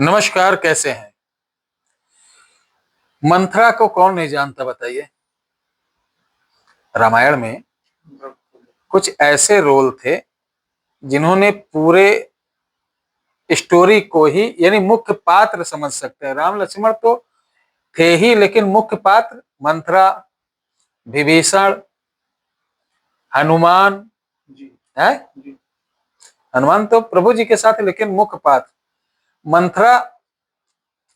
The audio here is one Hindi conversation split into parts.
नमस्कार, कैसे हैं? मंथरा को कौन नहीं जानता बताइए। रामायण में कुछ ऐसे रोल थे जिन्होंने पूरे स्टोरी को ही यानी मुख्य पात्र समझ सकते हैं। राम लक्ष्मण तो थे ही, लेकिन मुख्य पात्र मंथरा, विभीषण, हनुमान है। हनुमान तो प्रभु जी के साथ, लेकिन मुख्य पात्र मंथरा।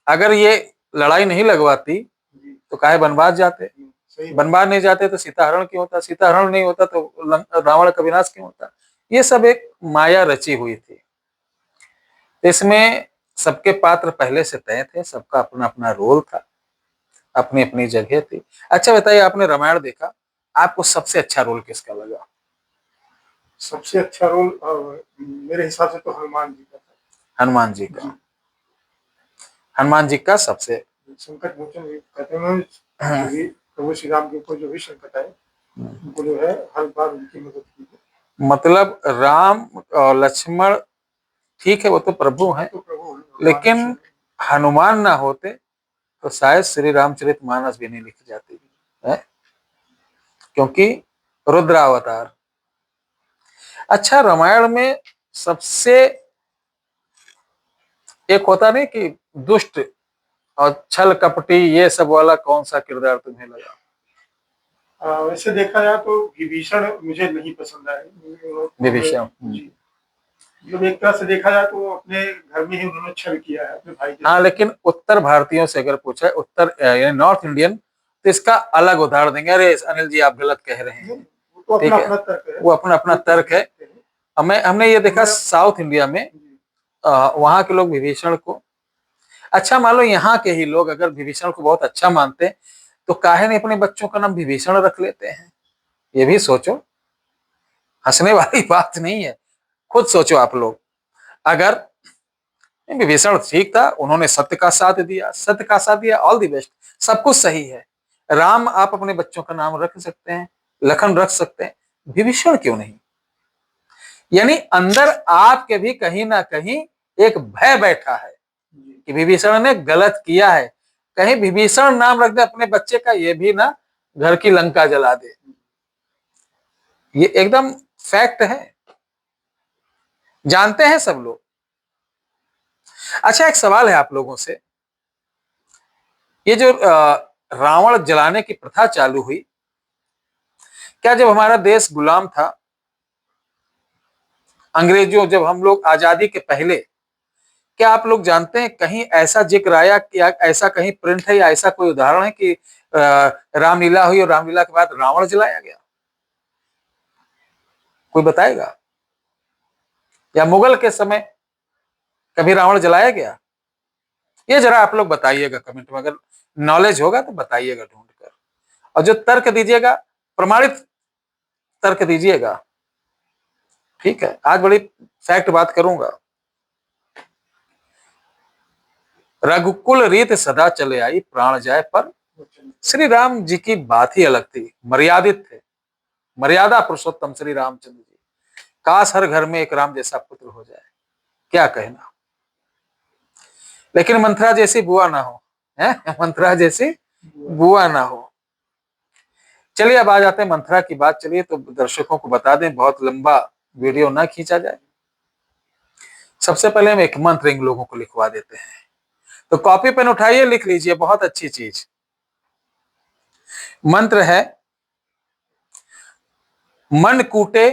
अगर ये लड़ाई नहीं लगवाती तो काहे वनवास जाते? वनवास नहीं जाते तो सीताहरण क्यों होता? सीताहरण नहीं होता तो रावण का विनाश क्यों होता? ये सब एक माया रची हुई थी। इसमें सबके पात्र पहले से तय थे, सबका अपना अपना रोल था, अपनी अपनी जगह थी। अच्छा बताइए, आपने रामायण देखा, आपको सबसे अच्छा रोल किसका लगा? सबसे अच्छा रोल मेरे हिसाब से तो हनुमान जी का था। हनुमान जी का। हनुमान जी का सबसे संकट मोचन कहते हैं, जो भी प्रभु श्री राम के ऊपर जो भी संकट आए उनको जो है हर बार उनकी मदद की है। मतलब राम और लक्ष्मण ठीक है, वो तो प्रभु हैं, लेकिन हनुमान ना होते तो शायद श्री रामचरितमानस भी नहीं लिखी जाती है, क्योंकि रुद्रावतार। अच्छा, रामायण में सबसे एक होता नहीं कि दुष्ट और छल कपटी, ये सब वाला कौन सा किरदार तुम्हें लगा? वैसे देखा जाए तो विभीषण मुझे नहीं पसंद आए। विभीषण मतलब एक तरह से देखा जाए तो अपने घर में ही उन्होंने छल किया है अपने भाई के। हाँ, लेकिन उत्तर भारतीयों से अगर पूछा, उत्तर यानी नॉर्थ इंडियन, तो इसका अलग उदाहरण देंगे। अरे अनिल जी, आप गलत कह रहे हैं। वो ठीक है, वो अपना अपना तर्क है। हमने ये देखा साउथ इंडिया में, वहां के लोग विभीषण को अच्छा मान लो। यहाँ के ही लोग अगर विभीषण को बहुत अच्छा मानते तो काहे नहीं अपने बच्चों का नाम विभीषण रख लेते हैं? ये भी सोचो, हंसने वाली बात नहीं है। खुद सोचो आप लोग। अगर विभीषण ठीक था, उन्होंने सत्य का साथ दिया, सत्य का साथ दिया, ऑल दी बेस्ट, सब कुछ सही है। राम आप अपने बच्चों का नाम रख सकते हैं, लखन रख सकते हैं, विभीषण क्यों नहीं? यानी अंदर आपके भी कहीं ना कहीं एक भय बैठा है कि विभीषण ने गलत किया है। कहीं विभीषण नाम रख दे अपने बच्चे का, ये भी ना घर की लंका जला दे। ये एकदम फैक्ट है, जानते हैं सब लोग। अच्छा, एक सवाल है आप लोगों से। ये जो रावण जलाने की प्रथा चालू हुई, क्या जब हमारा देश गुलाम था, अंग्रेजों, जब हम लोग आजादी के पहले, क्या आप लोग जानते हैं कहीं ऐसा जिक्र आया, क्या ऐसा कहीं प्रिंट है या ऐसा कोई उदाहरण है कि रामलीला हुई और रामलीला के बाद रावण जलाया गया? कोई बताएगा? या मुगल के समय कभी रावण जलाया गया? ये जरा आप लोग बताइएगा कमेंट में, अगर नॉलेज होगा तो बताइएगा ढूंढ कर। और जो तर्क दीजिएगा, प्रमाणित तर्क दीजिएगा। ठीक है, आज बड़ी फैक्ट बात करूंगा। रघुकुल रीत सदा चले आई, प्राण जाए पर। श्री राम जी की बात ही अलग थी, मर्यादित थे, मर्यादा पुरुषोत्तम श्री रामचंद्र जी। काश हर घर में एक राम जैसा पुत्र हो जाए, क्या कहना। लेकिन मंथरा जैसी बुआ ना हो, है मंथरा जैसी बुआ ना हो। चलिए अब आ जाते हैं मंथरा की बात। चलिए, तो दर्शकों को बता दें, बहुत लंबा वीडियो ना खींचा जाए। सबसे पहले हम एक मंत्र इन लोगों को लिखवा देते हैं, तो कॉपी पेन उठाइए, लिख लीजिए। बहुत अच्छी चीज मंत्र है। मन कूटे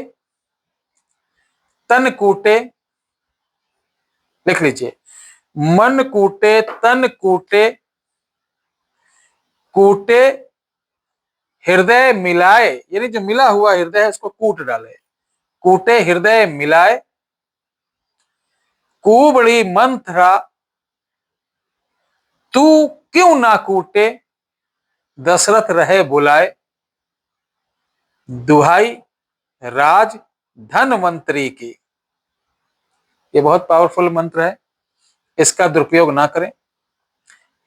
तन कूटे, लिख लीजिए। मन कूटे तन कूटे, कूटे हृदय मिलाए, यानी जो मिला हुआ हृदय है उसको कूट डाले। कूटे हृदय मिलाए, कूबड़ी मंथरा तू क्यों ना कूटे, दशरथ रहे बुलाए। दुहाई राज धनवंतरी की। ये बहुत पावरफुल मंत्र है, इसका दुरुपयोग ना करें।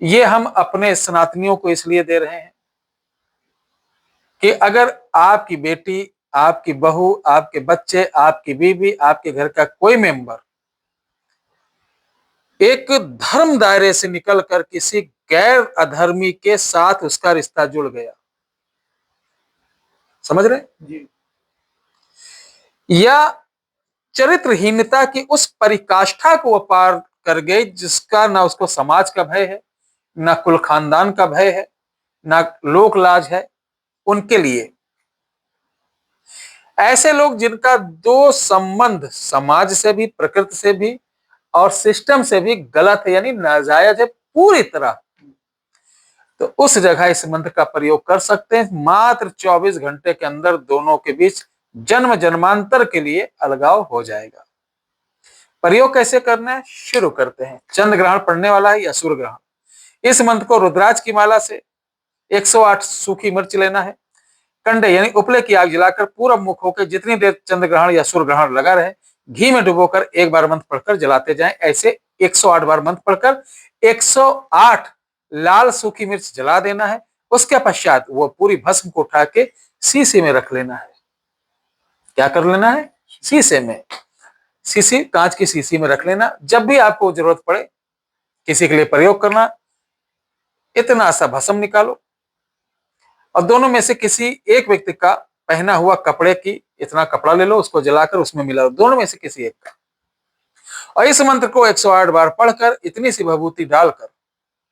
ये हम अपने सनातनियों को इसलिए दे रहे हैं कि अगर आपकी बेटी, आपकी बहू, आपके बच्चे, आपकी बीवी, आपके घर का कोई मेंबर एक धर्म दायरे से निकलकर किसी गैर अधर्मी के साथ उसका रिश्ता जुड़ गया। समझ रहे? जी या चरित्रहीनता की उस परिकाष्ठा को वो पार कर गई जिसका ना उसको समाज का भय है, ना कुल खानदान का भय है, ना लोक लाज है। उनके लिए ऐसे लोग जिनका दो संबंध समाज से भी, प्रकृति से भी और सिस्टम से भी गलत है, यानी नाजायज है पूरी तरह, तो उस जगह इस मंत्र का प्रयोग कर सकते हैं। मात्र 24 घंटे के अंदर दोनों के बीच जन्म जन्मांतर के लिए अलगाव हो जाएगा। प्रयोग कैसे करना है, शुरू करते हैं। चंद्र ग्रहण पड़ने वाला है या सूर्य ग्रहण। इस मंत्र को रुद्राज की माला से 108 सूखी मिर्च लेना है। कंडे यानी उपले की आग जलाकर पूरब मुख होकर जितनी देर चंद्र ग्रहण या सूर्य ग्रहण लगा रहे, घी में डुबोकर एक बार मंत्र पढ़कर जलाते जाएं। ऐसे 108 बार मंत्र पढ़कर 108 लाल सूखी मिर्च जला देना है। उसके पश्चात वो पूरी भस्म को उठा के शीशे में रख लेना है। क्या कर लेना है, शीशे में, शीशी कांच की शीशी में रख लेना। जब भी आपको जरूरत पड़े किसी के लिए प्रयोग करना, इतना सा भस्म निकालो और दोनों में से किसी एक व्यक्ति का पहना हुआ कपड़े की इतना कपड़ा ले लो, उसको जलाकर उसमें मिला लो, दोनों में से किसी एक का। और इस मंत्र को 108 बार पढ़कर इतनी सी भभूति डालकर,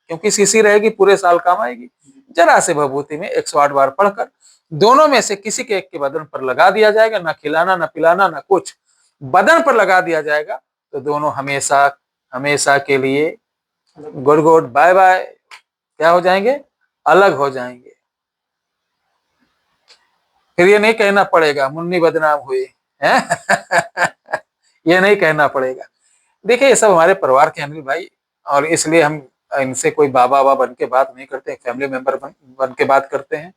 क्योंकि शीशी रहेगी पूरे साल काम आएगी, जरा से भभूति में 108 बार पढ़कर दोनों में से किसी के एक के बदन पर लगा दिया जाएगा। ना खिलाना, ना पिलाना, ना कुछ, बदन पर लगा दिया जाएगा। तो दोनों हमेशा हमेशा के लिए गुड गुड बाय बाय क्या हो जाएंगे, अलग हो जाएंगे। फिर ये नहीं कहना पड़ेगा मुन्नी बदनाम हुई है ये नहीं कहना पड़ेगा। देखिए ये सब हमारे परिवार के अनिल भाई, और इसलिए हम इनसे कोई बाबा बाबा बन के बात नहीं करते, फैमिली मेंबर बन के बात करते हैं।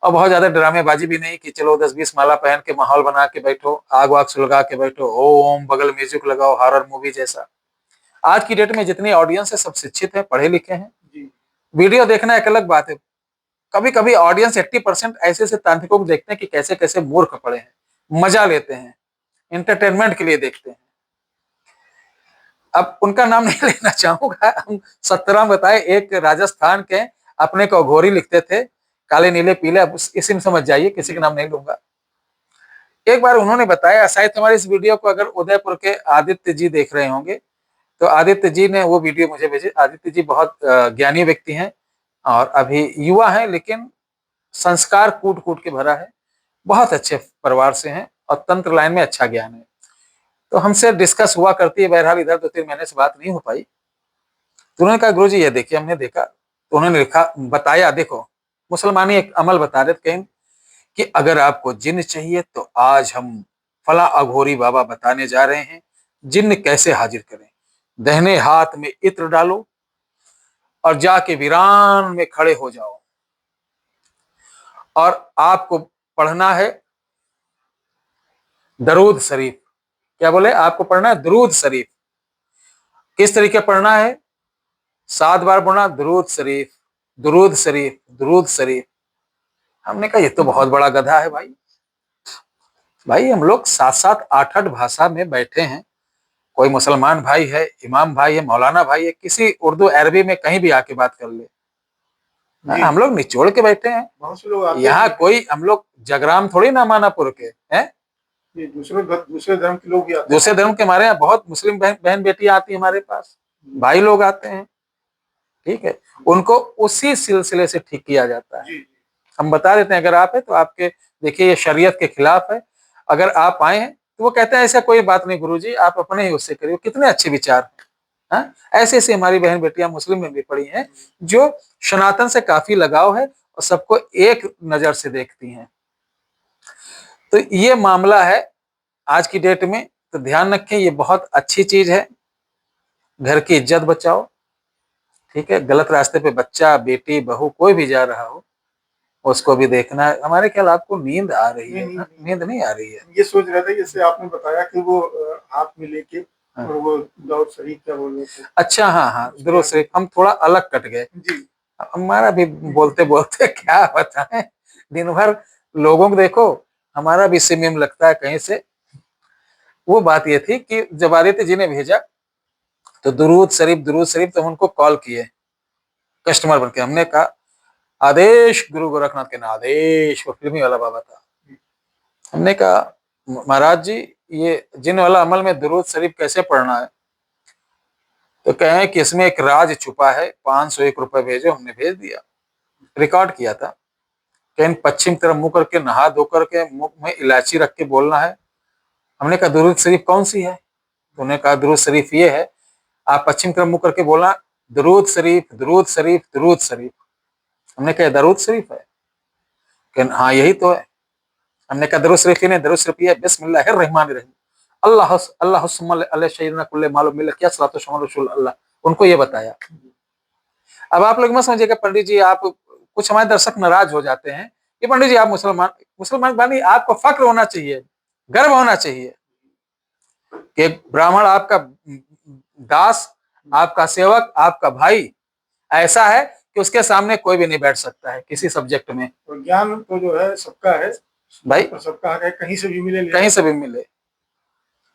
और बहुत ज्यादा ड्रामेबाजी भी नहीं कि चलो 10-20 माला पहन के माहौल बना के बैठो, आग वाग सुलगा के बैठो, ओम बगल म्यूजिक लगाओ हॉरर मूवी जैसा। आज की डेट में जितनी ऑडियंस है सब शिक्षित है, पढ़े लिखे हैं। जी वीडियो देखना एक अलग बात है। कभी कभी ऑडियंस 80% ऐसे ऐसे तांत्रिकों को देखते हैं कि कैसे कैसे मूर्ख पड़े हैं, मजा लेते हैं, एंटरटेनमेंट के लिए देखते हैं। अब उनका नाम नहीं लेना चाहूंगा, हम सत्तराम बताए, एक राजस्थान के अपने को घोरी लिखते थे, काले नीले पीले, अब इसी में समझ जाइए, किसी का नाम नहीं लूंगा। एक बार उन्होंने बताया, शायद हमारे इस वीडियो को अगर उदयपुर के आदित्य जी देख रहे होंगे तो आदित्य जी ने वो वीडियो मुझे भेजी। आदित्य जी बहुत ज्ञानी व्यक्ति हैं और अभी युवा हैं, लेकिन संस्कार कूट कूट के भरा है, बहुत अच्छे परिवार से हैं और तंत्र लाइन में अच्छा ज्ञान है। तो हमसे डिस्कस हुआ करती है, बहरहाल इधर 2-3 महीने से बात नहीं हो पाई। तो उन्होंने कहा गुरु जी ये देखिए, हमने देखा, तो उन्होंने लिखा, बताया, देखो मुसलमानी एक अमल बता रहे थे कि अगर आपको जिन्न चाहिए तो आज हम फला अघोरी बाबा बताने जा रहे हैं जिन्न कैसे हाजिर करें। दाहिने हाथ में इत्र डालो और जाके वीरान में खड़े हो जाओ और आपको पढ़ना है दरूद शरीफ। क्या बोले, आपको पढ़ना है दरूद शरीफ। किस तरीके पढ़ना है, 7 बार पढ़ना, दरूद शरीफ, दरूद शरीफ, दरूद शरीफ। हमने कहा ये तो बहुत बड़ा गधा है भाई। भाई हम लोग 7-7 8-8 भाषा में बैठे हैं, कोई मुसलमान भाई है, इमाम भाई है, मौलाना भाई है, किसी उर्दू अरबी में कहीं भी आके बात कर ले। हम लोग निचोड़ के बैठे हैं, बहुत से लोग आते यहाँ हैं, कोई, हम लोग जगराम थोड़ी ना मानापुर के हैं, ये दूसरे धर्म के लोग भी आते हैं। दूसरे धर्म के हमारे यहाँ बहुत मुस्लिम बहन बेटी आती है हमारे पास, भाई लोग आते हैं, ठीक है, उनको उसी सिलसिले से ठीक किया जाता है। जी जी हम बता देते हैं अगर आप है तो आपके, देखिए ये शरीयत के खिलाफ है, अगर आप आए हैं तो वो कहते हैं ऐसा कोई बात नहीं गुरुजी, आप अपने ही उससे करिए। कितने अच्छे विचार हैं। हाँ? ऐसे ऐसे हमारी बहन बेटियां मुस्लिम में भी पड़ी हैं जो सनातन से काफी लगाव है और सबको एक नजर से देखती हैं। तो ये मामला है आज की डेट में, तो ध्यान रखें, ये बहुत अच्छी चीज है। घर की इज्जत बचाओ, ठीक है, गलत रास्ते पे बच्चा बेटी बहू कोई भी जा रहा हो उसको भी देखना है। हमारे ख्याल आपको नींद आ रही है, नींद नहीं आ रही है। ये सोच रहा था, जैसे आपने बताया कि वो हाथ में लेके हाँ। और वो दौड़ शरीफ क्या बोल रहे थे। अच्छा, हाँ हाँ, दुरूद शरीफ, हम थोड़ा अलग कट गए जी हमारा भी बोलते बोलते क्या बताएं, दिन भर लोगों को देखो, हमारा भी सिमिम लगता है कहीं से। वो बात ये थी कि जब आदित्य जी ने भेजा तो दुरूद शरीफ तो हम उनको कॉल किए कस्टमर बन के। हमने कहा आदेश गुरु गोरखनाथ के ना आदेश, वो फिल्मी वाला बाबा था। हमने कहा महाराज जी ये जिन वाला अमल में दुरूद शरीफ कैसे पढ़ना है? तो कहें कि इसमें एक राज छुपा है, 501 रुपए भेजो। हमने भेज दिया, रिकॉर्ड किया था। कहीं पश्चिम तरफ मुंह करके नहा धो करके मुंह में इलायची रख के बोलना है। हमने कहा दुरूद शरीफ कौन सी है? तो उन्होंने कहा दुरूद शरीफ ये है, आप पश्चिम तरफ मुंह करके बोलना दुरूद शरीफ दुरूद शरीफ दुरूद शरीफ। हमने कहा दरूद शरीफ है? कि हाँ यही तो है। हमने कहा दरूद शरीफ ही नहीं, दरूद शरीफ ये है बिस्मिल्लाहिर्रहमानिर्रहीम अल्लाह अल्लाह अल्लाह सय्यदना कुल्ले मालूम मिल क्या सलातो शमल रसूल अल्लाह। उनको ये बताया। अब आप लोग मत समझिएगा पंडित जी, आप कुछ हमारे दर्शक नाराज हो जाते हैं कि पंडित जी आप मुसलमान बानी, आपको फक्र होना चाहिए, गर्व होना चाहिए कि ब्राह्मण आपका दास, आपका सेवक, आपका भाई ऐसा है कि उसके सामने कोई भी नहीं बैठ सकता है किसी सब्जेक्ट में। तो ज्ञान तो जो है सबका है भाई, तो सबका है, कहीं से भी मिले कहीं से भी मिले,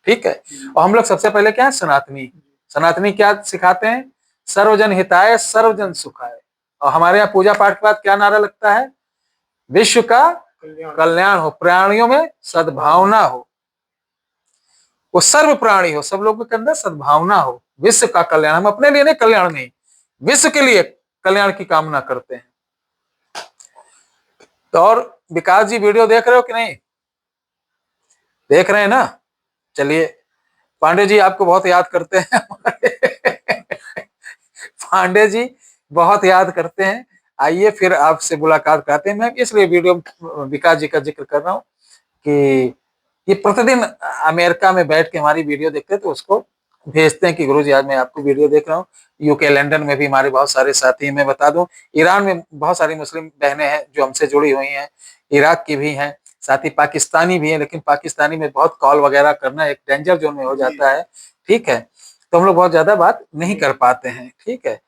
ठीक है। और हम लोग सबसे पहले क्या है, सनातनी। सनातनी क्या सिखाते हैं? सर्वजन हिताय सर्वजन सुखाय। और हमारे यहाँ पूजा पाठ के बाद क्या नारा लगता है? विश्व का कल्याण हो, प्राणियों में सद्भावना हो, वो सर्व प्राणी हो, सब लोगों के अंदर सद्भावना हो, विश्व का कल्याण। हम अपने लिए नहीं कल्याण नहीं, विश्व के लिए कल्याण की कामना करते हैं। तो और विकास जी वीडियो देख रहे हो कि नहीं? देख रहे हैं ना? चलिए, पांडे जी आपको बहुत याद करते हैं पांडे जी बहुत याद करते हैं। आइए फिर आपसे मुलाकात कराते हैं। मैं इसलिए वीडियो विकास जी का जिक्र कर रहा हूँ कि ये प्रतिदिन अमेरिका में बैठ के हमारी वीडियो देखते हैं, तो उसको भेजते हैं कि गुरुजी आज मैं आपको वीडियो देख रहा हूँ। यूके लंदन में भी हमारे बहुत सारे साथी हैं। मैं बता दूं, ईरान में बहुत सारी मुस्लिम बहनें हैं जो हमसे जुड़ी हुई हैं, इराक की भी हैं, साथ ही पाकिस्तानी भी हैं। लेकिन पाकिस्तानी में बहुत कॉल वगैरह करना एक डेंजर जोन में हो जाता है, ठीक है, तो हम लोग बहुत ज्यादा बात नहीं कर पाते हैं, ठीक है।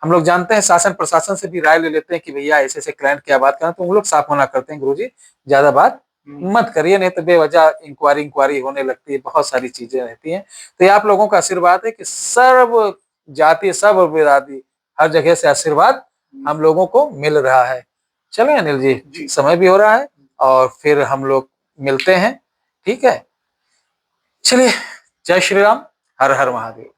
हम लोग जानते हैं, शासन प्रशासन से भी राय ले लेते हैं कि भैया ऐसे ऐसे क्लाइंट क्या बात करना, तो हम लोग साफ मना करते हैं गुरुजी ज्यादा बात मत करिए, नहीं तो बेवजह इंक्वायरी होने लगती है, बहुत सारी चीजें रहती हैं। तो ये आप लोगों का आशीर्वाद है कि सर्व जाति सब बिरादरी हर जगह से आशीर्वाद हम लोगों को मिल रहा है। चले अनिल जी, समय भी हो रहा है और फिर हम लोग मिलते हैं, ठीक है। चलिए, जय श्री राम, हर हर महादेव।